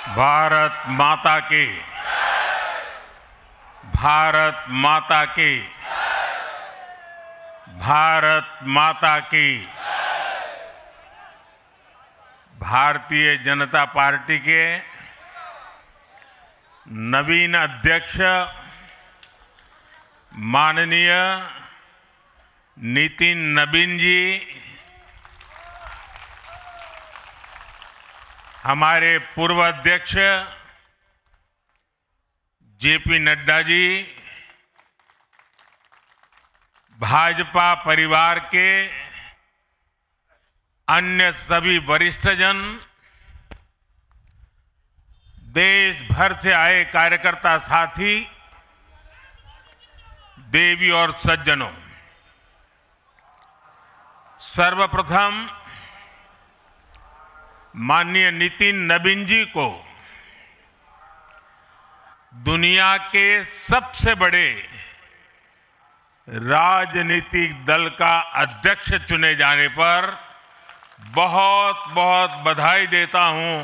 भारत माता की, भारत माता की, भारत माता की। भारतीय जनता पार्टी के नवीन अध्यक्ष माननीय नितिन नबीन जी, हमारे पूर्व अध्यक्ष जेपी नड्डा जी, भाजपा परिवार के अन्य सभी वरिष्ठजन, देश भर से आए कार्यकर्ता साथी, देवी और सज्जनों, सर्वप्रथम माननीय नितिन नबीन जी को दुनिया के सबसे बड़े राजनीतिक दल का अध्यक्ष चुने जाने पर बहुत बहुत बधाई देता हूं,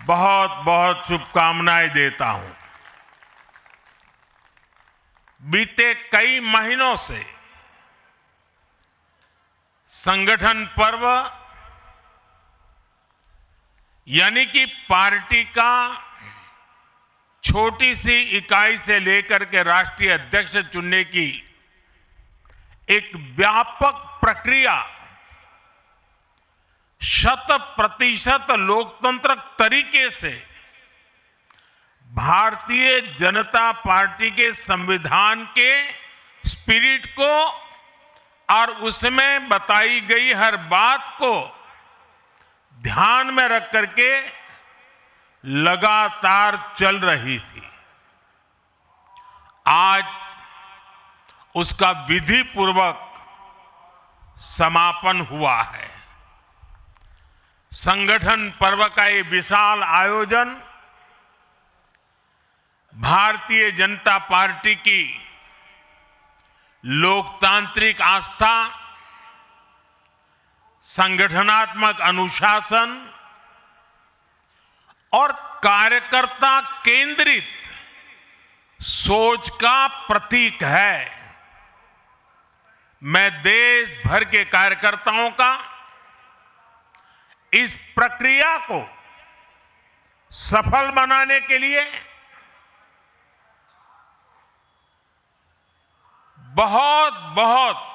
बहुत बहुत शुभकामनाएं देता हूं। बीते कई महीनों से संगठन पर्व यानी कि पार्टी का छोटी सी इकाई से लेकर के राष्ट्रीय अध्यक्ष चुनने की एक व्यापक प्रक्रिया 100% लोकतंत्र तरीके से भारतीय जनता पार्टी के संविधान के स्पिरिट को और उसमें बताई गई हर बात को ध्यान में रख करके लगातार चल रही थी। आज उसका विधि पूर्वक समापन हुआ है। संगठन पर्व का ये विशाल आयोजन भारतीय जनता पार्टी की लोकतांत्रिक आस्था, संगठनात्मक अनुशासन और कार्यकर्ता केंद्रित सोच का प्रतीक है। मैं देश भर के कार्यकर्ताओं का इस प्रक्रिया को सफल बनाने के लिए बहुत बहुत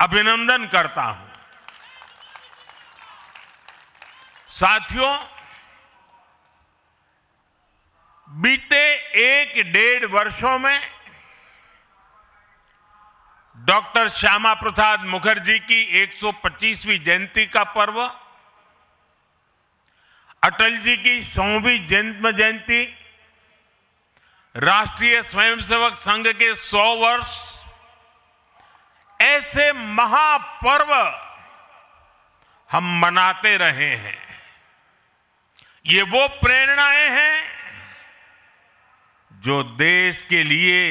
अभिनंदन करता हूं। साथियों, बीते 1-1.5 वर्षों में डॉक्टर श्यामा प्रसाद मुखर्जी की 125वीं जयंती का पर्व, अटल जी की 100वीं जन्म जयंती, राष्ट्रीय स्वयंसेवक संघ के 100 वर्ष, ऐसे महापर्व हम मनाते रहे हैं। ये वो प्रेरणाएं हैं जो देश के लिए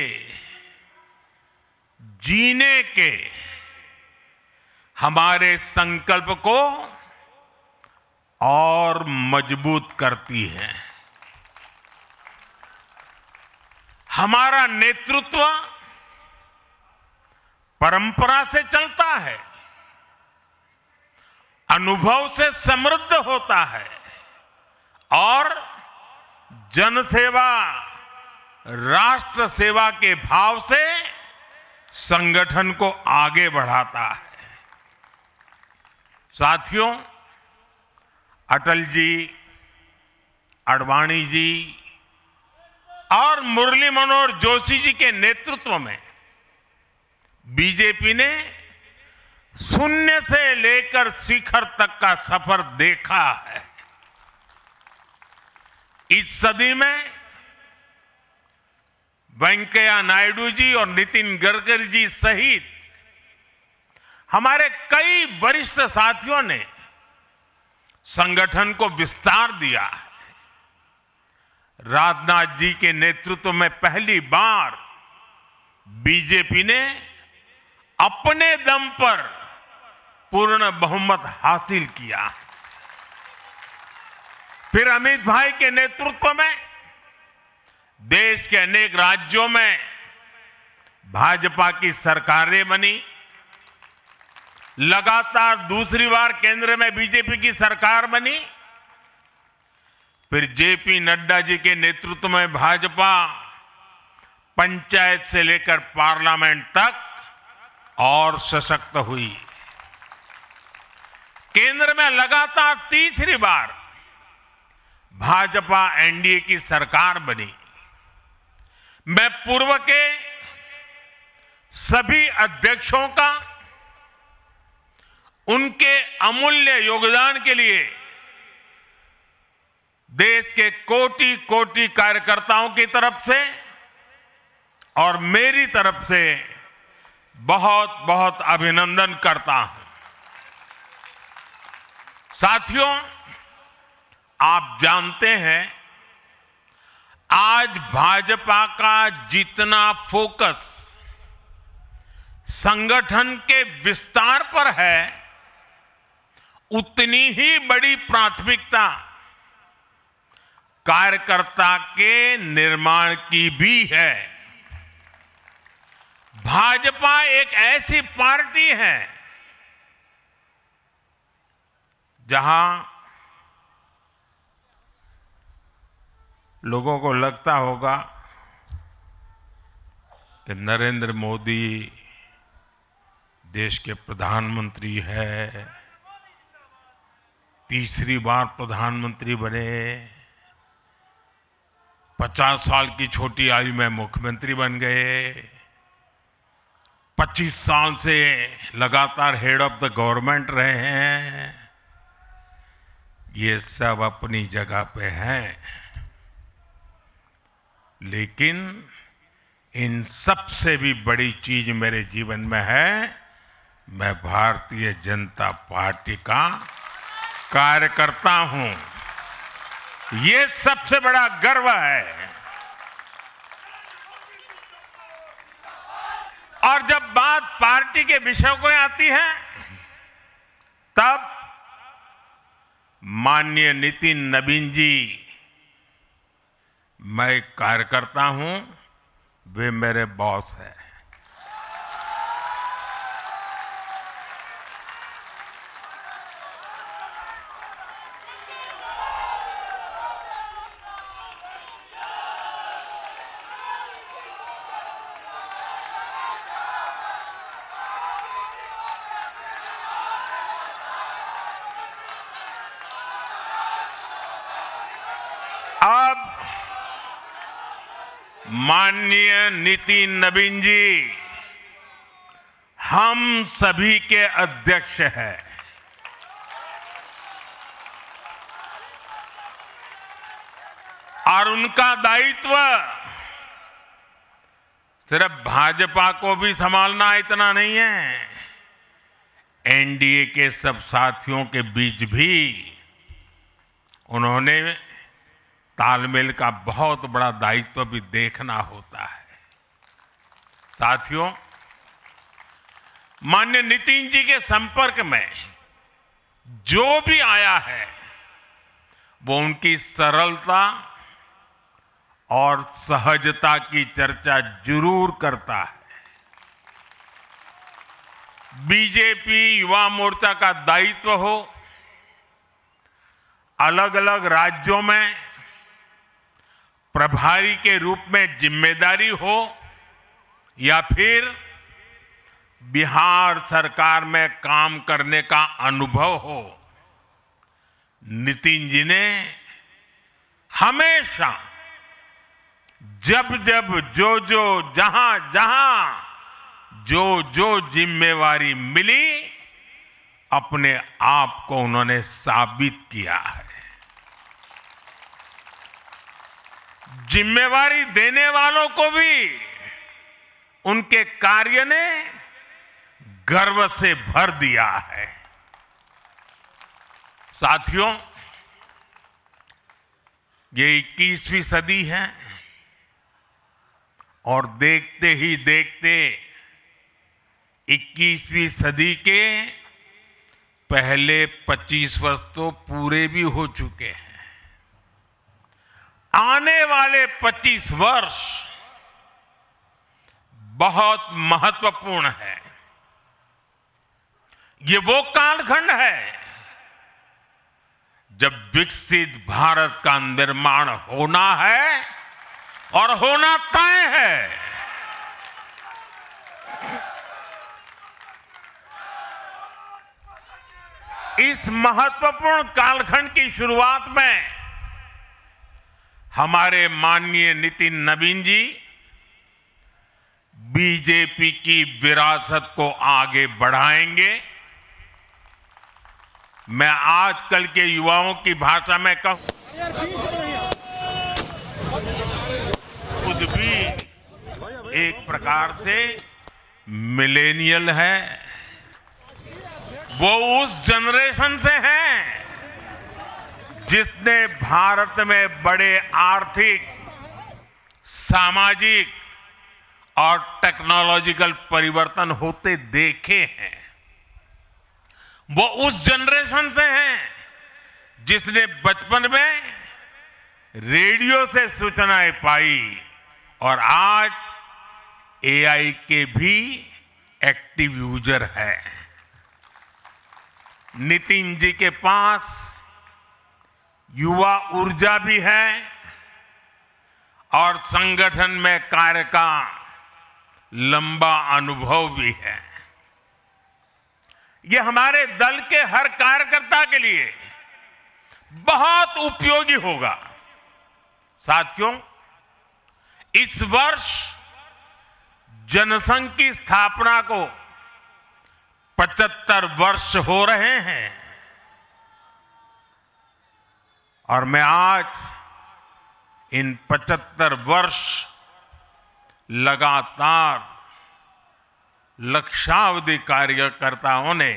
जीने के हमारे संकल्प को और मजबूत करती हैं। हमारा नेतृत्व परंपरा से चलता है, अनुभव से समृद्ध होता है और जनसेवा, राष्ट्र सेवा के भाव से संगठन को आगे बढ़ाता है। साथियों, अटल जी, आडवाणी जी और मुरली मनोहर जोशी जी के नेतृत्व में बीजेपी ने शून्य से लेकर शिखर तक का सफर देखा है। इस सदी में वेंकैया नायडू जी और नितिन गडकरी जी सहित हमारे कई वरिष्ठ साथियों ने संगठन को विस्तार दिया है। राजनाथ जी के नेतृत्व में पहली बार बीजेपी ने अपने दम पर पूर्ण बहुमत हासिल किया। फिर अमित भाई के नेतृत्व में देश के अनेक राज्यों में भाजपा की सरकारें बनी। लगातार दूसरी बार केंद्र में बीजेपी की सरकार बनी। फिर जेपी नड्डा जी के नेतृत्व में भाजपा पंचायत से लेकर पार्लियामेंट तक और सशक्त हुई। केंद्र में लगातार तीसरी बार भाजपा एनडीए की सरकार बनी। मैं पूर्व के सभी अध्यक्षों का उनके अमूल्य योगदान के लिए देश के कोटि कोटि कार्यकर्ताओं की तरफ से और मेरी तरफ से बहुत बहुत अभिनंदन करता हूं। साथियों, आप जानते हैं आज भाजपा का जितना फोकस संगठन के विस्तार पर है, उतनी ही बड़ी प्राथमिकता कार्यकर्ता के निर्माण की भी है। भाजपा एक ऐसी पार्टी है जहां लोगों को लगता होगा कि नरेंद्र मोदी देश के प्रधानमंत्री है, तीसरी बार प्रधानमंत्री बने, 50 साल की छोटी आयु में मुख्यमंत्री बन गए, 25 साल से लगातार हेड ऑफ द गवर्नमेंट रहे हैं। ये सब अपनी जगह पे हैं, लेकिन इन सब से भी बड़ी चीज मेरे जीवन में है, मैं भारतीय जनता पार्टी का कार्यकर्ता हूं। ये सबसे बड़ा गर्व है। और जब बात पार्टी के विषयों को आती है, तब माननीय नितिन नवीन जी, मैं एक कार्यकर्ता हूं, वे मेरे बॉस हैं। अब माननीय नितिन नवीन जी हम सभी के अध्यक्ष हैं। और उनका दायित्व सिर्फ भाजपा को भी संभालना इतना नहीं है, एनडीए के सब साथियों के बीच भी उन्होंने तालमेल का बहुत बड़ा दायित्व भी देखना होता है। साथियों, माननीय नितिन जी के संपर्क में जो भी आया है, वो उनकी सरलता और सहजता की चर्चा जरूर करता है। बीजेपी युवा मोर्चा का दायित्व हो, अलग अलग राज्यों में प्रभारी के रूप में जिम्मेदारी हो, या फिर बिहार सरकार में काम करने का अनुभव हो, नितिन जी ने हमेशा जब जब जो जहां जो जिम्मेवारी मिली, अपने आप को उन्होंने साबित किया है। जिम्मेवारी देने वालों को भी उनके कार्य ने गर्व से भर दिया है। साथियों, ये 21वीं सदी है और देखते ही देखते 21वीं सदी के पहले 25 वर्ष तो पूरे भी हो चुके हैं। आने वाले 25 वर्ष बहुत महत्वपूर्ण है। ये वो कालखंड है जब विकसित भारत का निर्माण होना है और होना तय है। इस महत्वपूर्ण कालखंड की शुरुआत में हमारे माननीय नितिन नवीन जी बीजेपी की विरासत को आगे बढ़ाएंगे। मैं आजकल के युवाओं की भाषा में कहूं, खुद भी एक प्रकार से मिलेनियल है। वो उस जनरेशन से हैं जिसने भारत में बड़े आर्थिक, सामाजिक और टेक्नोलॉजिकल परिवर्तन होते देखे हैं। वो उस जनरेशन से हैं जिसने बचपन में रेडियो से सूचनाएं पाई और आज एआई के भी एक्टिव यूजर है। नितिन जी के पास युवा ऊर्जा भी है और संगठन में कार्य का लंबा अनुभव भी है। ये हमारे दल के हर कार्यकर्ता के लिए बहुत उपयोगी होगा। साथियों, इस वर्ष जनसंघ की स्थापना को 75 वर्ष हो रहे हैं और मैं आज इन 75 वर्ष लगातार लक्षावधि कार्यकर्ताओं ने,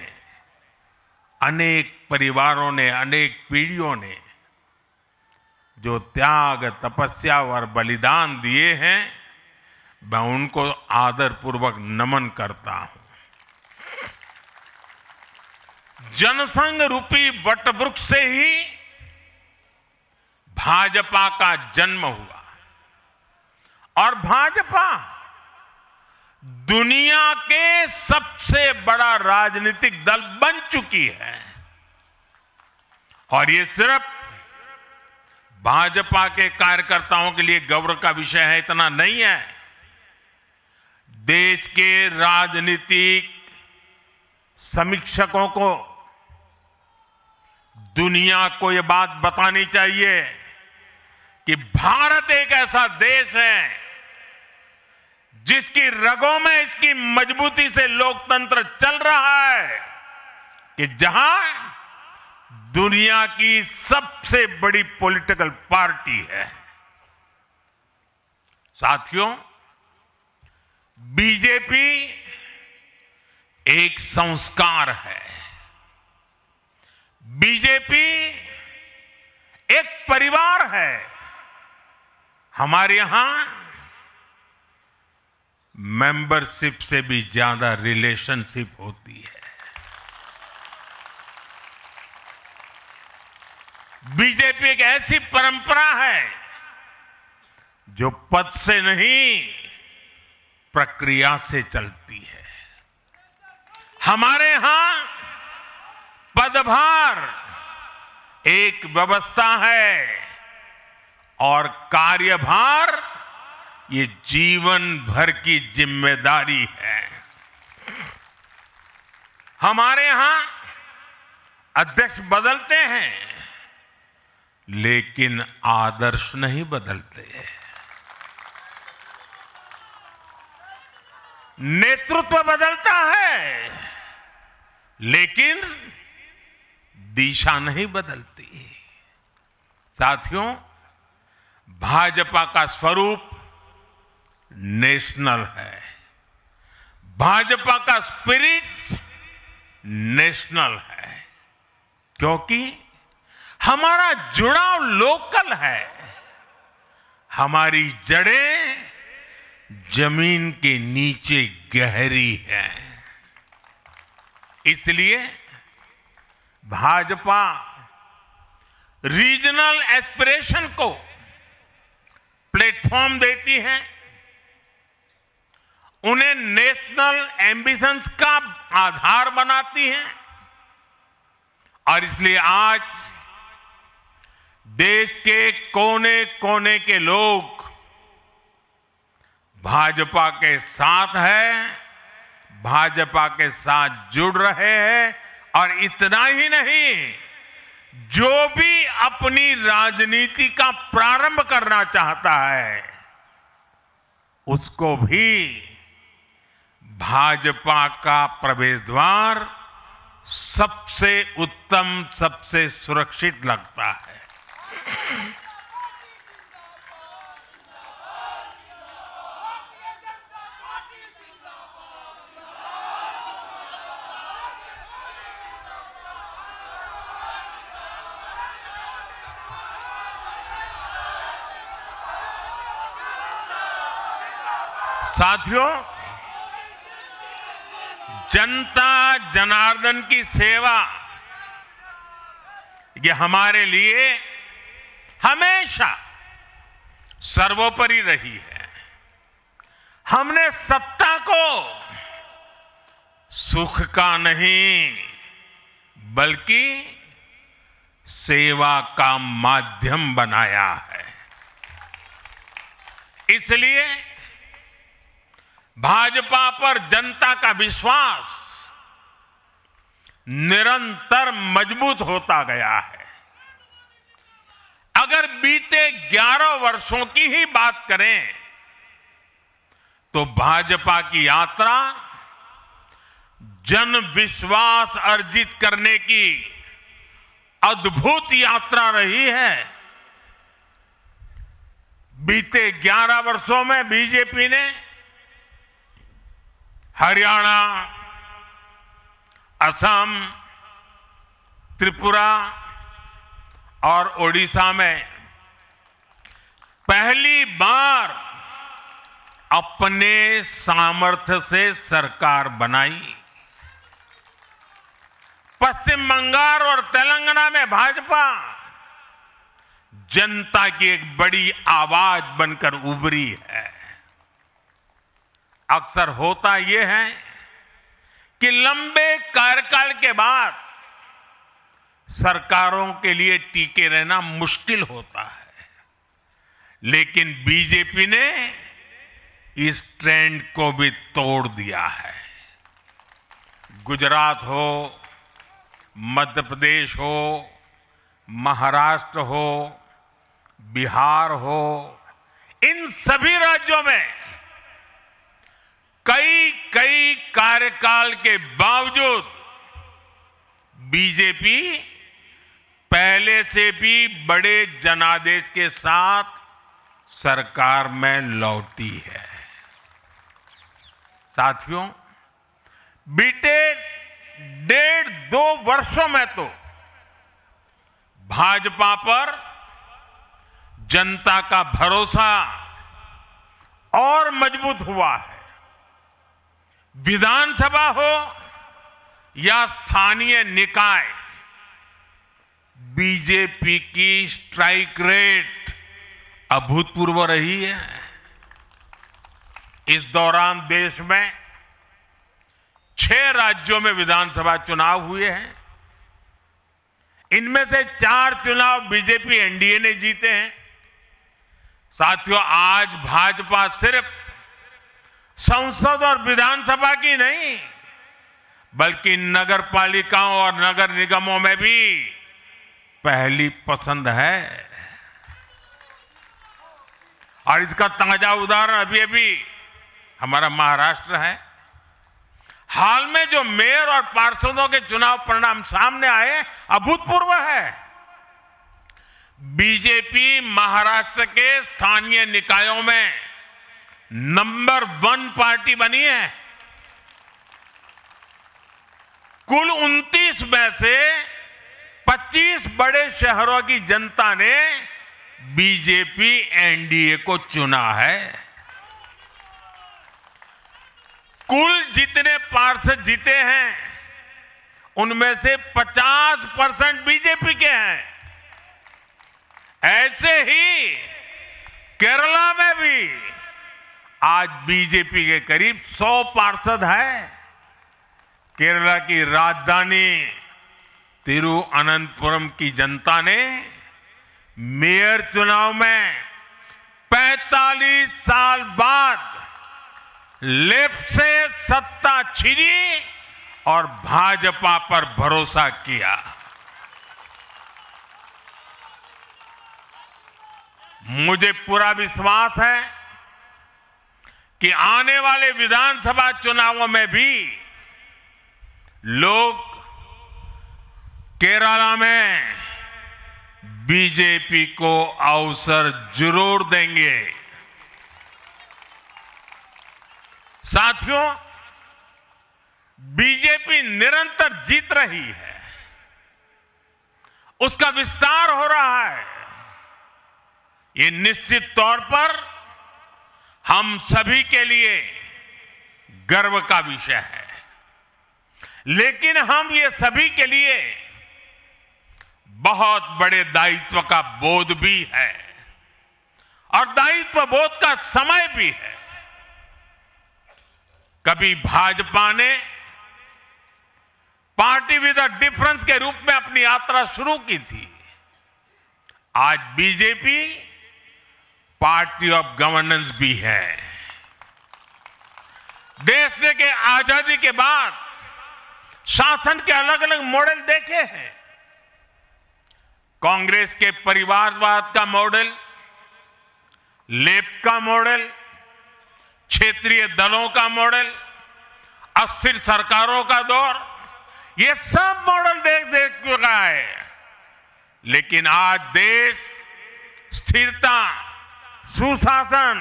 अनेक परिवारों ने, अनेक पीढ़ियों ने जो त्याग, तपस्या और बलिदान दिए हैं, मैं उनको आदरपूर्वक नमन करता हूं। जनसंघ रूपी वटवृक्ष से ही भाजपा का जन्म हुआ और भाजपा दुनिया के सबसे बड़ा राजनीतिक दल बन चुकी है। और ये सिर्फ भाजपा के कार्यकर्ताओं के लिए गौरव का विषय है, इतना नहीं है। देश के राजनीतिक समीक्षकों को, दुनिया को यह बात बतानी चाहिए कि भारत एक ऐसा देश है जिसकी रगों में इसकी मजबूती से लोकतंत्र चल रहा है, कि जहां दुनिया की सबसे बड़ी पॉलिटिकल पार्टी है। साथियों, बीजेपी एक संस्कार है। बीजेपी एक परिवार है। हमारे यहां मेंबरशिप से भी ज्यादा रिलेशनशिप होती है। बीजेपी एक ऐसी परंपरा है जो पद से नहीं, प्रक्रिया से चलती है। हमारे यहां पदभार एक व्यवस्था है और कार्यभार ये जीवन भर की जिम्मेदारी है। हमारे यहां अध्यक्ष बदलते हैं, लेकिन आदर्श नहीं बदलते। नेतृत्व बदलता है, लेकिन दिशा नहीं बदलती। साथियों, भाजपा का स्वरूप नेशनल है। भाजपा का स्पिरिट नेशनल है, क्योंकि हमारा जुड़ाव लोकल है। हमारी जड़ें जमीन के नीचे गहरी हैं। इसलिए भाजपा रीजनल एस्पिरेशन को प्लेटफॉर्म देती है, उन्हें नेशनल एम्बिशंस का आधार बनाती हैं। और इसलिए आज देश के कोने कोने के लोग भाजपा के साथ हैं, भाजपा के साथ जुड़ रहे हैं। और इतना ही नहीं, जो भी अपनी राजनीति का प्रारंभ करना चाहता है, उसको भी भाजपा का प्रवेश द्वार सबसे उत्तम, सबसे सुरक्षित लगता है। साथियों, जनता जनार्दन की सेवा ये हमारे लिए हमेशा सर्वोपरि रही है। हमने सत्ता को सुख का नहीं बल्कि सेवा का माध्यम बनाया है। इसलिए भाजपा पर जनता का विश्वास निरंतर मजबूत होता गया है। अगर बीते 11 वर्षों की ही बात करें तो भाजपा की यात्रा जन विश्वास अर्जित करने की अद्भुत यात्रा रही है। बीते 11 वर्षों में बीजेपी ने हरियाणा, असम, त्रिपुरा और ओडिशा में पहली बार अपने सामर्थ्य से सरकार बनाई। पश्चिम बंगाल और तेलंगाना में भाजपा जनता की एक बड़ी आवाज बनकर उभरी है। अक्सर होता यह है कि लंबे कार्यकाल के बाद सरकारों के लिए टिके रहना मुश्किल होता है, लेकिन बीजेपी ने इस ट्रेंड को भी तोड़ दिया है। गुजरात हो, मध्य प्रदेश हो, महाराष्ट्र हो, बिहार हो, इन सभी राज्यों में कई कार्यकाल के बावजूद बीजेपी पहले से भी बड़े जनादेश के साथ सरकार में लौटी है। साथियों, बीते 1.5-2 वर्षों में तो भाजपा पर जनता का भरोसा और मजबूत हुआ है। विधानसभा हो या स्थानीय निकाय, बीजेपी की स्ट्राइक रेट अभूतपूर्व रही है। इस दौरान देश में 6 राज्यों में विधानसभा चुनाव हुए हैं। इनमें से 4 चुनाव बीजेपी एनडीए ने जीते हैं। साथियों, आज भाजपा सिर्फ संसद और विधानसभा की नहीं बल्कि नगर पालिकाओं और नगर निगमों में भी पहली पसंद है। और इसका ताजा उदाहरण अभी हमारा महाराष्ट्र है। हाल में जो मेयर और पार्षदों के चुनाव परिणाम सामने आए, अभूतपूर्व है। बीजेपी महाराष्ट्र के स्थानीय निकायों में नंबर 1 पार्टी बनी है। कुल 29 में से 25 बड़े शहरों की जनता ने बीजेपी एनडीए को चुना है। कुल जितने पार्षद जीते हैं उनमें से 50% बीजेपी के हैं। ऐसे ही केरला में भी आज बीजेपी के करीब 100 पार्षद हैं। केरला की राजधानी तिरुअनंतपुरम की जनता ने मेयर चुनाव में 45 साल बाद लेफ्ट से सत्ता छीनी और भाजपा पर भरोसा किया। मुझे पूरा विश्वास है कि आने वाले विधानसभा चुनावों में भी लोग केरला में बीजेपी को अवसर जरूर देंगे। साथियों, बीजेपी निरंतर जीत रही है, उसका विस्तार हो रहा है। ये निश्चित तौर पर हम सभी के लिए गर्व का विषय है, लेकिन हम ये सभी के लिए बहुत बड़े दायित्व का बोध भी है और दायित्व बोध का समय भी है। कभी भाजपा ने पार्टी विद अ डिफरेंस के रूप में अपनी यात्रा शुरू की थी। आज बीजेपी पार्टी ऑफ गवर्नेंस भी है। देश के आजादी के बाद शासन के अलग अलग मॉडल देखे हैं। कांग्रेस के परिवारवाद का मॉडल, लेफ्ट का मॉडल, क्षेत्रीय दलों का मॉडल, अस्थिर सरकारों का दौर, ये सब मॉडल देख चुका है। लेकिन आज देश स्थिरता, सुशासन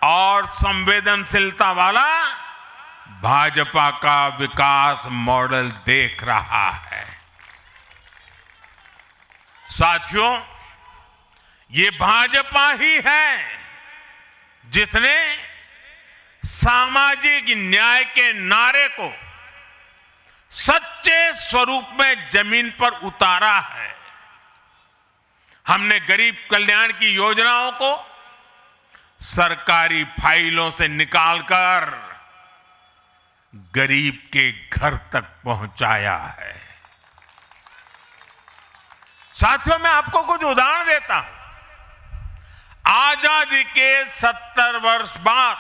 और संवेदनशीलता वाला भाजपा का विकास मॉडल देख रहा है। साथियों, ये भाजपा ही है जिसने सामाजिक न्याय के नारे को सच्चे स्वरूप में जमीन पर उतारा है। हमने गरीब कल्याण की योजनाओं को सरकारी फाइलों से निकालकर गरीब के घर तक पहुंचाया है। साथियों, मैं आपको कुछ उदाहरण देता हूं। आजादी के 70 वर्ष बाद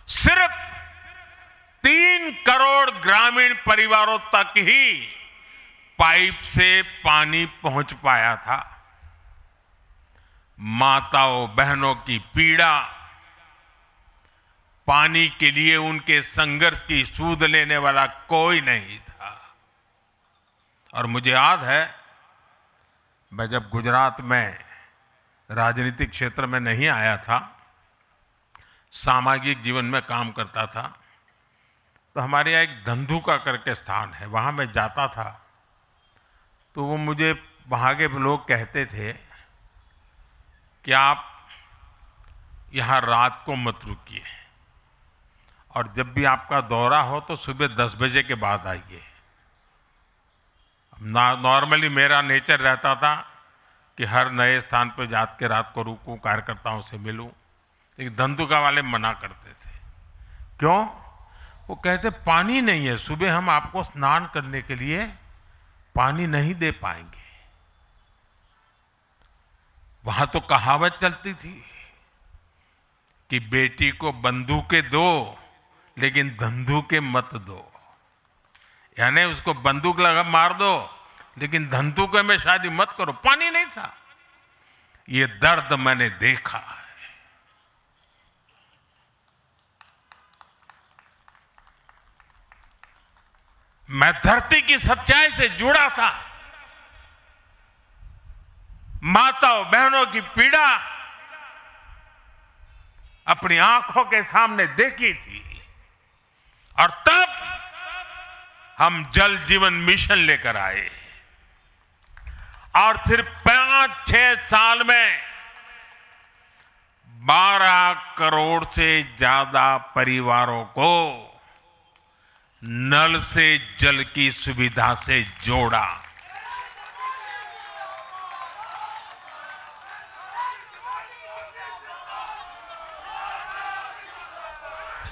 सिर्फ 3 करोड़ ग्रामीण परिवारों तक ही पाइप से पानी पहुंच पाया था। माताओं बहनों की पीड़ा, पानी के लिए उनके संघर्ष की सूध लेने वाला कोई नहीं था। और मुझे याद है, मैं जब गुजरात में राजनीतिक क्षेत्र में नहीं आया था, सामाजिक जीवन में काम करता था, तो हमारे यहाँ एक धंधुका करके स्थान है, वहाँ मैं जाता था तो वो मुझे वहाँ के लोग कहते थे कि आप यहाँ रात को मत रुकिए और जब भी आपका दौरा हो तो सुबह 10 बजे के बाद आइए। नॉर्मली मेरा नेचर रहता था कि हर नए स्थान पर जात के रात को रुकूं, कार्यकर्ताओं से मिलूं, लेकिन धंधुका वाले मना करते थे। क्यों? वो कहते पानी नहीं है, सुबह हम आपको स्नान करने के लिए पानी नहीं दे पाएंगे। वहां तो कहावत चलती थी कि बेटी को बंदूकें दो लेकिन धंधुके मत दो, यानी उसको बंदूक लगा मार दो लेकिन धंधुके में शादी मत करो। पानी नहीं था। ये दर्द मैंने देखा है। मैं धरती की सच्चाई से जुड़ा था। माताओं बहनों की पीड़ा अपनी आंखों के सामने देखी थी और तब हम जल जीवन मिशन लेकर आए और सिर्फ 5-6 साल में 12 करोड़ से ज्यादा परिवारों को नल से जल की सुविधा से जोड़ा।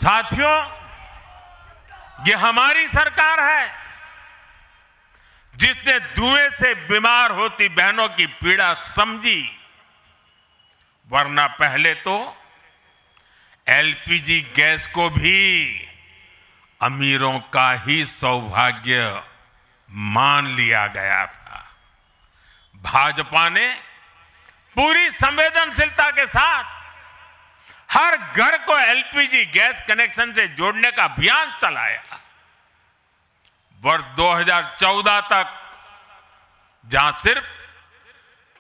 साथियों, ये हमारी सरकार है जिसने धुएं से बीमार होती बहनों की पीड़ा समझी, वरना पहले तो एलपीजी गैस को भी अमीरों का ही सौभाग्य मान लिया गया था। भाजपा ने पूरी संवेदनशीलता के साथ हर घर को एलपीजी गैस कनेक्शन से जोड़ने का अभियान चलाया। वर्ष 2014 तक जहां सिर्फ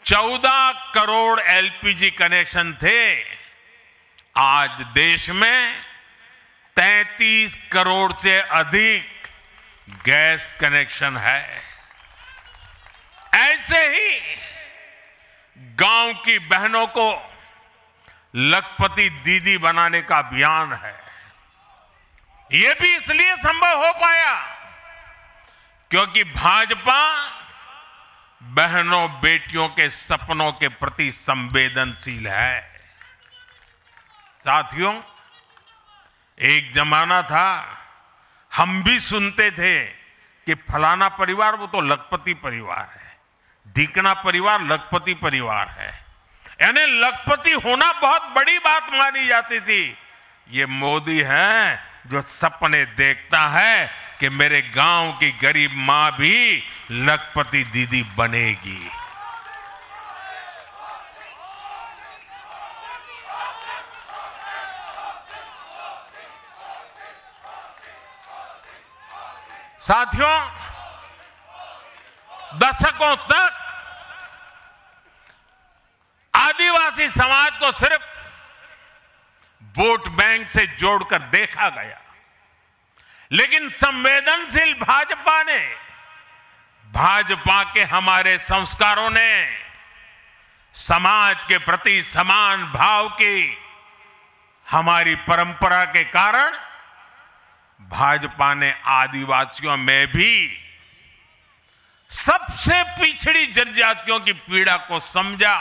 14 करोड़ एलपीजी कनेक्शन थे, आज देश में 33 करोड़ से अधिक गैस कनेक्शन है। ऐसे ही गांव की बहनों को लखपति दीदी बनाने का अभियान है। यह भी इसलिए संभव हो पाया क्योंकि भाजपा बहनों बेटियों के सपनों के प्रति संवेदनशील है। साथियों, एक जमाना था हम भी सुनते थे कि फलाना परिवार वो तो लखपति परिवार है, ढीकना परिवार लखपति परिवार है, यानी लखपति होना बहुत बड़ी बात मानी जाती थी। ये मोदी है जो सपने देखता है कि मेरे गांव की गरीब मां भी लखपति दीदी बनेगी। साथियों, दशकों तक आदिवासी समाज को सिर्फ वोट बैंक से जोड़कर देखा गया, लेकिन संवेदनशील भाजपा ने, भाजपा के हमारे संस्कारों ने समाज के प्रति समान भाव की हमारी परंपरा के कारण भाजपा ने आदिवासियों में भी सबसे पिछड़ी जनजातियों की पीड़ा को समझा।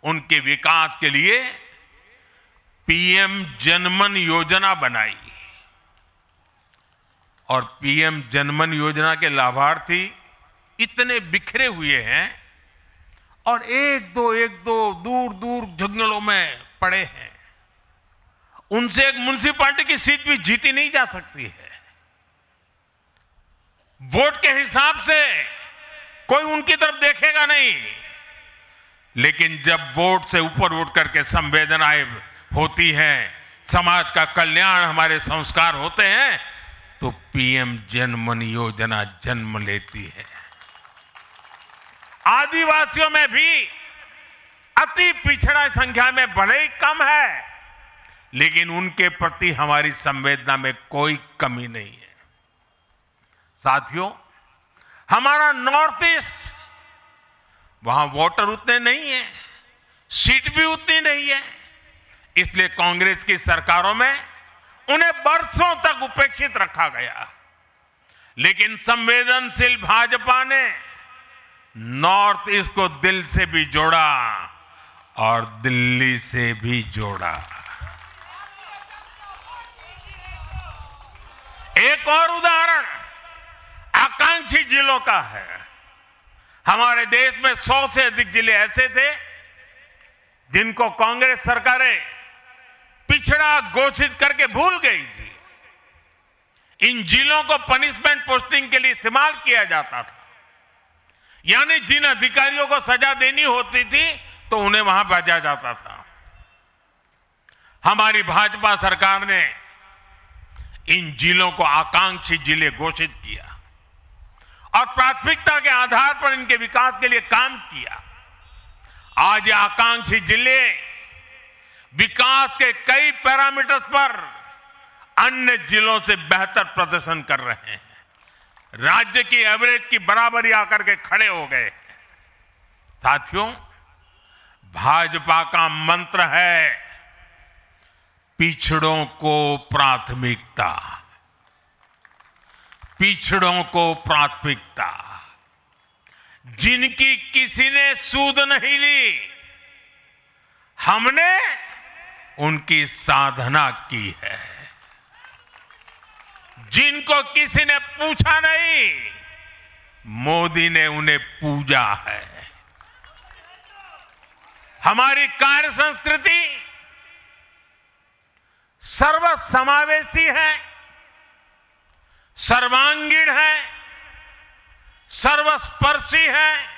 उनके विकास के लिए पीएम जनमन योजना बनाई और पीएम जनमन योजना के लाभार्थी इतने बिखरे हुए हैं और एक दो दूर दूर जंगलों में पड़े हैं। उनसे एक म्युनिसिपैलिटी की सीट भी जीती नहीं जा सकती है। वोट के हिसाब से कोई उनकी तरफ देखेगा नहीं, लेकिन जब वोट से ऊपर उठ करके संवेदनाएं होती हैं, समाज का कल्याण हमारे संस्कार होते हैं, तो पीएम जनमन योजना जन्म लेती है। आदिवासियों में भी अति पिछड़ा संख्या में भले ही कम है, लेकिन उनके प्रति हमारी संवेदना में कोई कमी नहीं है। साथियों, हमारा नॉर्थ ईस्ट, वहां वोटर उतने नहीं है, सीट भी उतनी नहीं है, इसलिए कांग्रेस की सरकारों में उन्हें वर्षों तक उपेक्षित रखा गया। लेकिन संवेदनशील भाजपा ने नॉर्थ ईस्ट को दिल से भी जोड़ा और दिल्ली से भी जोड़ा। एक और उदाहरण आकांक्षी जिलों का है। हमारे देश में 100 से अधिक जिले ऐसे थे जिनको कांग्रेस सरकारें पिछड़ा घोषित करके भूल गई थी। इन जिलों को पनिशमेंट पोस्टिंग के लिए इस्तेमाल किया जाता था, यानी जिन अधिकारियों को सजा देनी होती थी तो उन्हें वहां भेजा जाता था। हमारी भाजपा सरकार ने इन जिलों को आकांक्षी जिले घोषित किया और प्राथमिकता के आधार पर इनके विकास के लिए काम किया। आज ये आकांक्षी जिले विकास के कई पैरामीटर्स पर अन्य जिलों से बेहतर प्रदर्शन कर रहे हैं, राज्य की एवरेज की बराबरी आकर के खड़े हो गए। साथियों, भाजपा का मंत्र है पिछड़ों को प्राथमिकता, पिछड़ों को प्राथमिकता। जिनकी किसी ने सूध नहीं ली, हमने उनकी साधना की है, जिनको किसी ने पूछा नहीं, मोदी ने उन्हें पूजा है। हमारी कार्य संस्कृति सर्वसमावेशी है, सर्वांगीण है, सर्वस्पर्शी है,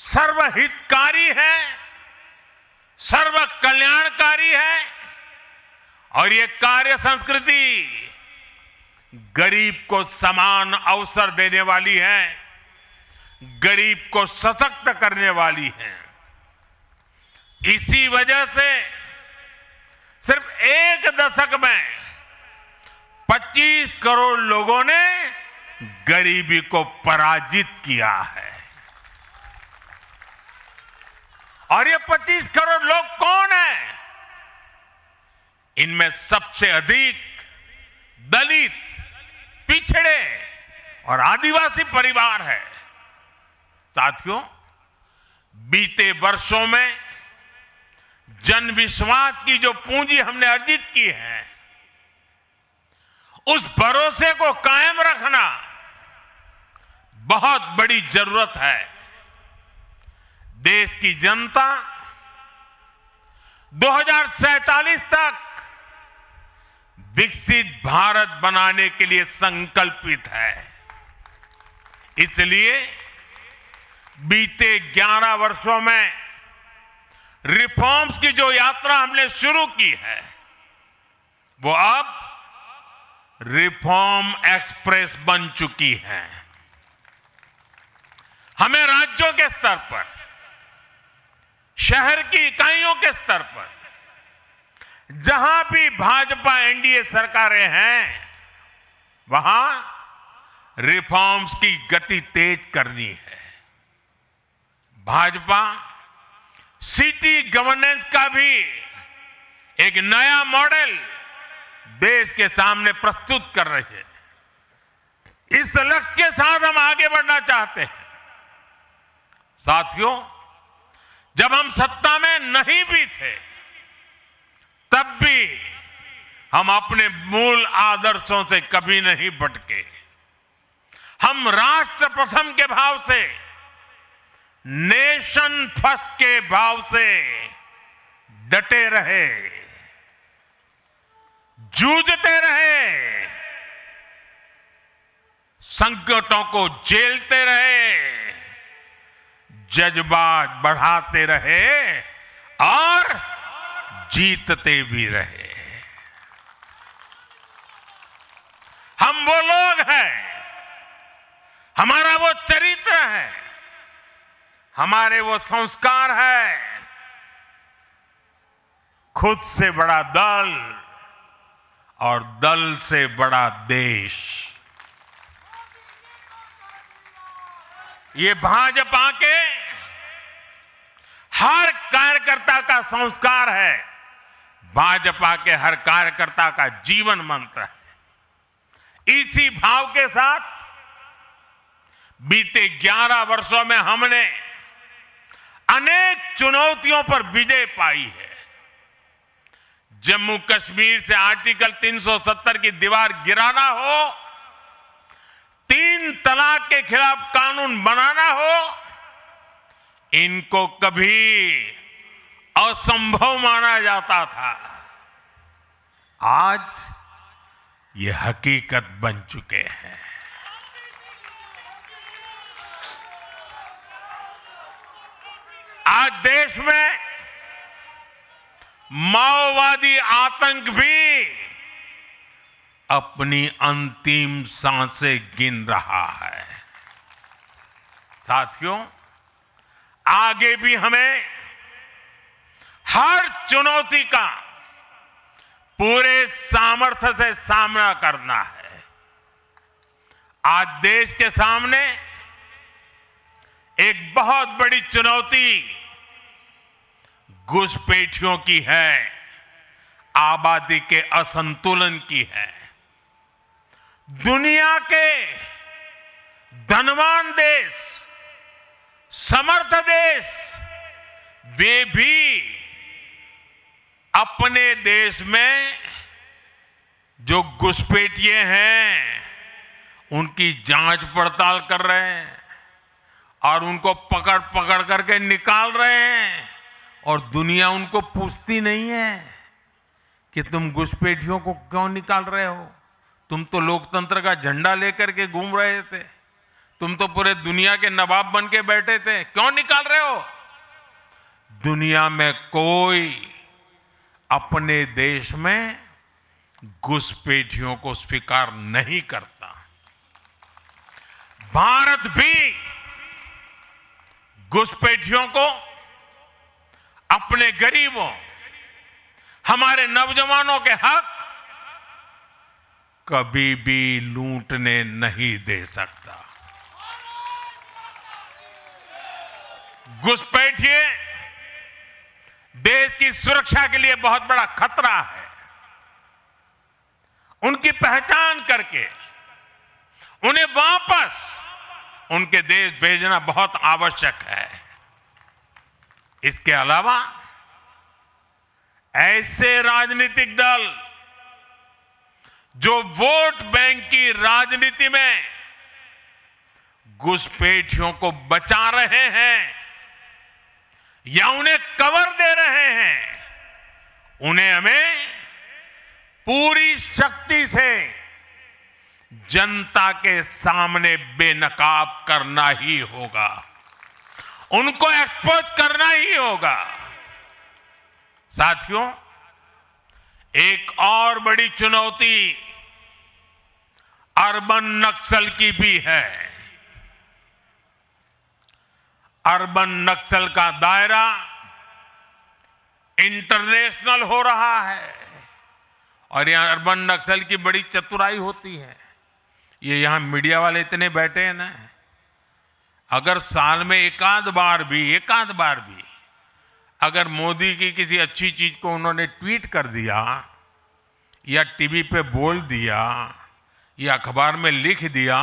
सर्वहितकारी है, सर्व कल्याणकारी है। और ये कार्य संस्कृति गरीब को समान अवसर देने वाली है, गरीब को सशक्त करने वाली है। इसी वजह से सिर्फ एक दशक में 25 करोड़ लोगों ने गरीबी को पराजित किया है। और ये 25 करोड़ लोग कौन हैं? इनमें सबसे अधिक दलित, पिछड़े और आदिवासी परिवार है। साथियों, बीते वर्षों में जन विश्वास की जो पूंजी हमने अर्जित की है, उस भरोसे को कायम रखना बहुत बड़ी जरूरत है। देश की जनता 2047 तक विकसित भारत बनाने के लिए संकल्पित है। इसलिए बीते 11 वर्षों में रिफॉर्म्स की जो यात्रा हमने शुरू की है, वो अब रिफॉर्म एक्सप्रेस बन चुकी है। हमें राज्यों के स्तर पर, शहर की इकाइयों के स्तर पर, जहां भी भाजपा एनडीए सरकारें हैं, वहां रिफॉर्म्स की गति तेज करनी है। भाजपा सिटी गवर्नेंस का भी एक नया मॉडल देश के सामने प्रस्तुत कर रही है। इस लक्ष्य के साथ हम आगे बढ़ना चाहते हैं। साथियों, जब हम सत्ता में नहीं भी थे, तब भी हम अपने मूल आदर्शों से कभी नहीं भटके। हम राष्ट्र प्रथम के भाव से, नेशन फर्स्ट के भाव से डटे रहे, जूझते रहे, संकटों को झेलते रहे, जज्बात बढ़ाते रहे और जीतते भी रहे। हम वो लोग हैं, हमारा वो चरित्र है, हमारे वो संस्कार है। खुद से बड़ा दल और दल से बड़ा देश, ये भाजपा के हर कार्यकर्ता का संस्कार है, भाजपा के हर कार्यकर्ता का जीवन मंत्र है। इसी भाव के साथ बीते 11 वर्षों में हमने अनेक चुनौतियों पर विजय पाई है। जम्मू कश्मीर से आर्टिकल 370 की दीवार गिराना हो, 3 तलाक के खिलाफ कानून बनाना हो, इनको कभी असंभव माना जाता था। आज ये हकीकत बन चुके हैं। आज देश में माओवादी आतंक भी अपनी अंतिम सांसें गिन रहा है। साथियों, आगे भी हमें हर चुनौती का पूरे सामर्थ्य से सामना करना है। आज देश के सामने एक बहुत बड़ी चुनौती घुसपैठियों की है, आबादी के असंतुलन की है। दुनिया के धनवान देश, समर्थ देश, वे भी अपने देश में जो घुसपैठिए हैं उनकी जांच पड़ताल कर रहे हैं और उनको पकड़ पकड़ करके निकाल रहे हैं और दुनिया उनको पूछती नहीं है कि तुम घुसपैठियों को क्यों निकाल रहे हो। तुम तो लोकतंत्र का झंडा लेकर के घूम रहे थे, तुम तो पूरे दुनिया के नवाब बन के बैठे थे, क्यों निकाल रहे हो। दुनिया में कोई अपने देश में घुसपैठियों को स्वीकार नहीं करता। भारत भी घुसपैठियों को अपने गरीबों, हमारे नौजवानों के हक कभी भी लूटने नहीं दे सकता। घुसपैठिए देश की सुरक्षा के लिए बहुत बड़ा खतरा है। उनकी पहचान करके उन्हें वापस उनके देश भेजना बहुत आवश्यक है। इसके अलावा ऐसे राजनीतिक दल जो वोट बैंक की राजनीति में घुसपैठियों को बचा रहे हैं या उन्हें कवर दे रहे हैं, उन्हें हमें पूरी शक्ति से जनता के सामने बेनकाब करना ही होगा, उनको एक्सपोज करना ही होगा। साथियों, एक और बड़ी चुनौती अर्बन नक्सल की भी है। अर्बन नक्सल का दायरा इंटरनेशनल हो रहा है और यहां अर्बन नक्सल की बड़ी चतुराई होती है। ये यहां मीडिया वाले इतने बैठे हैं ना, अगर साल में एकाध बार भी अगर मोदी की किसी अच्छी चीज को उन्होंने ट्वीट कर दिया या टीवी पे बोल दिया या अखबार में लिख दिया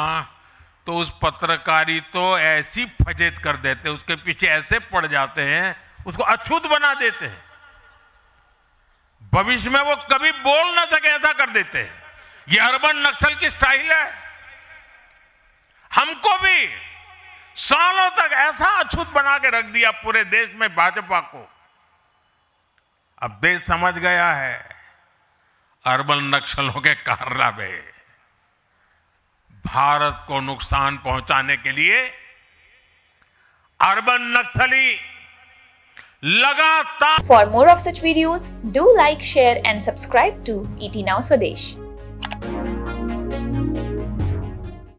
तो उस पत्रकारी तो ऐसी फजेत कर देते, उसके पीछे ऐसे पड़ जाते हैं, उसको अछूत बना देते हैं, भविष्य में वो कभी बोल ना सके ऐसा कर देते हैं। ये अर्बन नक्सल की स्टाइल है। हमको भी सालों तक ऐसा अछूत बना के रख दिया पूरे देश में भाजपा को। अब देश समझ गया है अर्बन नक्सलों के कारनामे। भारत को नुकसान पहुंचाने के लिए अर्बन नक्सली लगातार। For more of such videos, do like, share and subscribe to ET Now Swadesh.